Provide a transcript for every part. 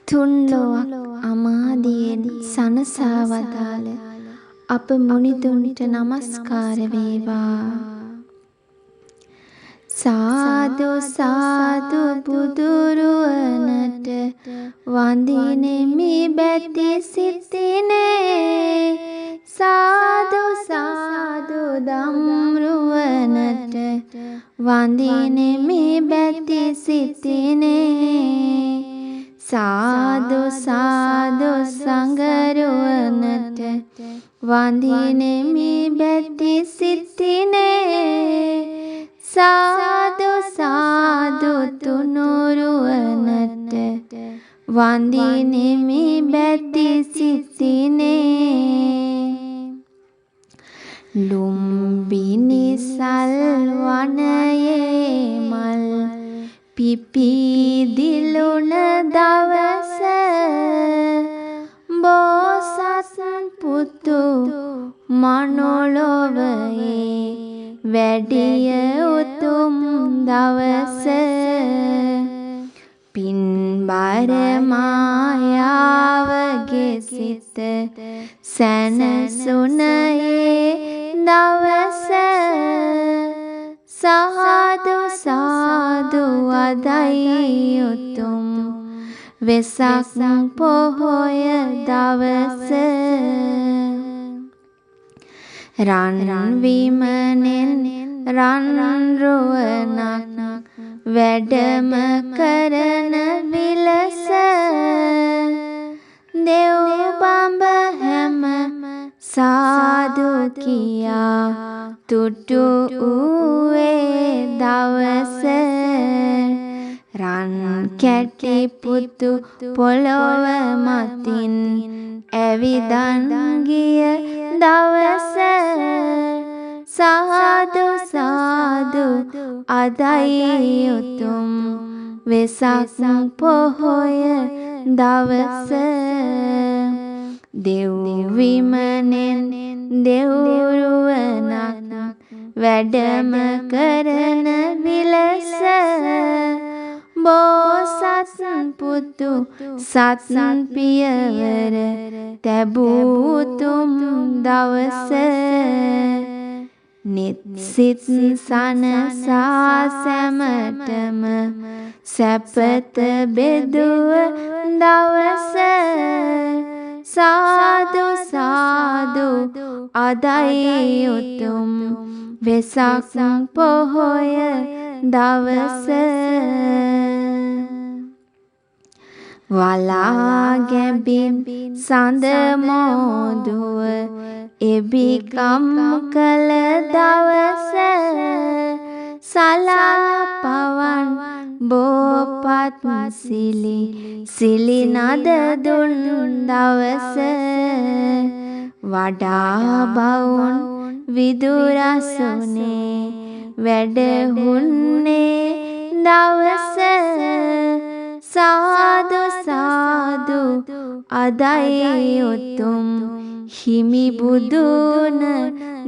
තුන් ලොවක් අමාදියෙන් සනසා වදාළ අප මුනිතුන්ට නමස්කාර වේවා. සාදු සාදු බුදුරුවනට වඳිනෙමි බැති සිතිනේ. සාදු සාදු දම්රුවනට වඳිනෙමි බැති සිතිනේ. සාදු සාදු සංගරුවනට වඳිනෙමි බැති සිතිනේ. සාදු සාදු තුනුරුවනට වඳිනෙමි බැති සිතිනේ. ලුම්බිනි සල් වනයේ මල් පිපිදිලුන දවස බෝසත් පුතු මනොලොවේ වැඩිය උතුම් දවස. පින්බර මායාවගේ සිත සැනසුනේ දවස. සාදු සාදු අදයි උතුම් වෙසක් පොහොය දවස. රන් විමනෙන් රන් රුවනක් වැඩම කරන විලස. දෙව් බඹ හැම සාදු කියා තුටු වූයේ දවස. රන් කැටි පුතු පොළොව මතින් ඇවිදන් ගිය දවස. සාදු සාදු අදයි උතුම් වෙසක් පොහොය දවස. දෙව් විමනෙන් දෙව්රුවනක් වැඩම කරන විලස. බෝසත් පුතු සත් පියවර තැබූ තුම් දවස. නිත් සිත් සනසා සැමටම සැපත බෙදුව දවස. සාදු සාදු අදයි උතුම් වෙසක් පොහොය දවස. වලා ගැඹින් සඳ මෝදුව එබිකම් කළ දවස. සලා පවන් බෝපත් සිලි සිලි නද දුන් දවස. වඩා බවුන් විදුරසුනේ වැඩහුන්නේ දවස. සාදු සාදු අදයි උතුම් හිමි බුදුන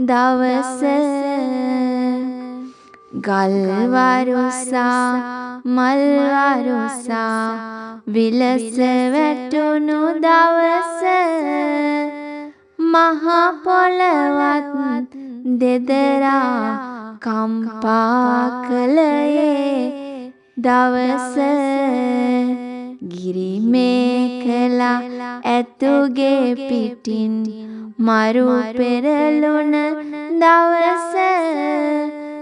දවස. ගල්වරුසා මල්වරුසා විලස වැටුණු දවස. මහ පොළවත් දෙදරා කම්පා කළේ දවස. ගිරිමේකලා ඇතුගේ පිටින් මරු පෙරළුන දවස.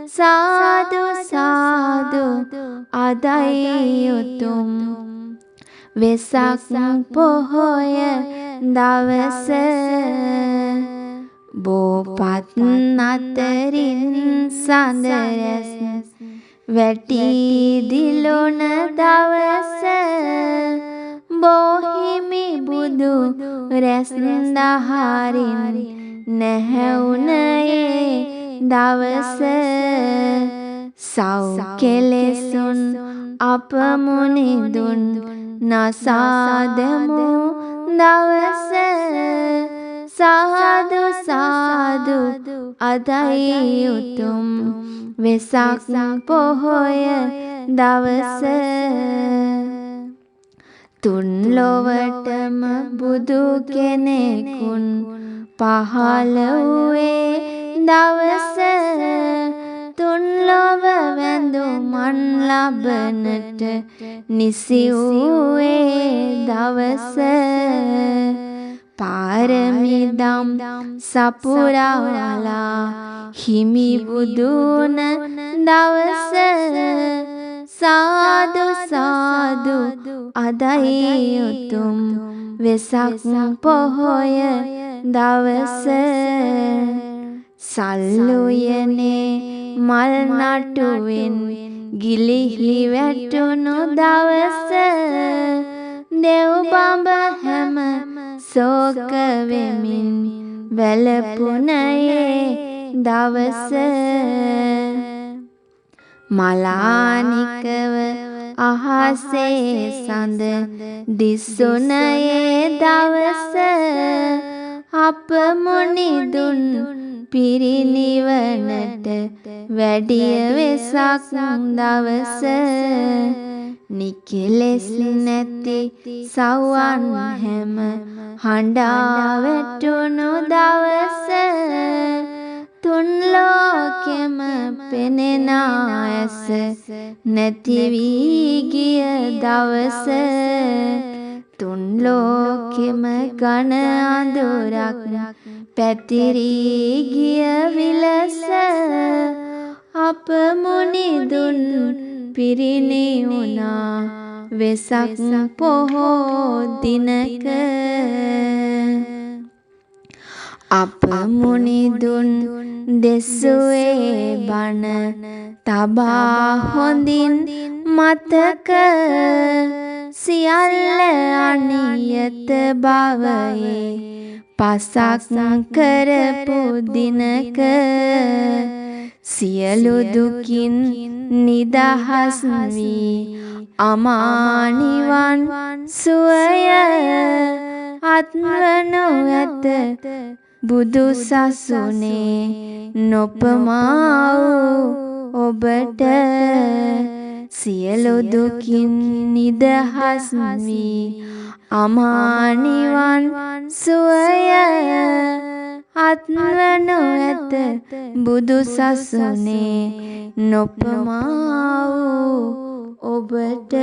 සාදු සාදු අදයි උතුම් වෙසක් පොහොය දවස. බෝපත් අතරින් සඳ රැස් වැටි දිලුන දවස. බෝහිමි බුදු රැස් දහරින් නැහැවුනේ දවස. සව් කෙලෙසුන් අප මුනිදුන් නසාදමු දවස. සාදු සාදු අදයි උතුම් වෙසක් පොහොය දවස. තුන් ලොවටම බුදු කෙනෙකුන් පහළ වූයේ දවස තුන් ලොව වැඳුමන් ලබනට නිසි වූයේ දවස පාරමිදම් සපුරාලා හිමි බුදුන දවස සාදු සාදු අදයි උතුම් වෙසක් පොහොය දවස සල්ලුයනේ මල් නටුවෙන් ගිලිහි වැටුණු දවස දෙව් බඹ හැම සෝක වෙමින් වැළපුණේ දවස මලානිකව අහසේ සඳ දිස්සුණේ දවස අප මුනිදුන් පිරිනිවනට වැඩිය වෙසක් දවස නිකලෙස් නැති සවන් හැම හඬා වැටුණු දවස තුන් ලෝකෙම පෙනෙන ඇස නැති වී ගිය දවස තුන් ලෝකෙම ඝන අඳුරක් පැතිරී ගිය විලස අප මුනිදුන් පිරිනිවුණා වෙසක් පොහෝ දිනක අප මුනිදුන් දෙසුවේ බණ තබා හොඳින් මතක සියල්ල අනියත බවයේ පසක් කරපු දිනක සියලු දුකින් නිදහස් වී අමා නිවන් සුවය අත්වනු ඇත බුදු සසුනේ නොපමා වූ ඔබට සියලු දුකින් නිදහස් වී අමා නිවන් සුවය අත්වනු ඇත බුදු සසුනේ නොපමා වූ ඔබට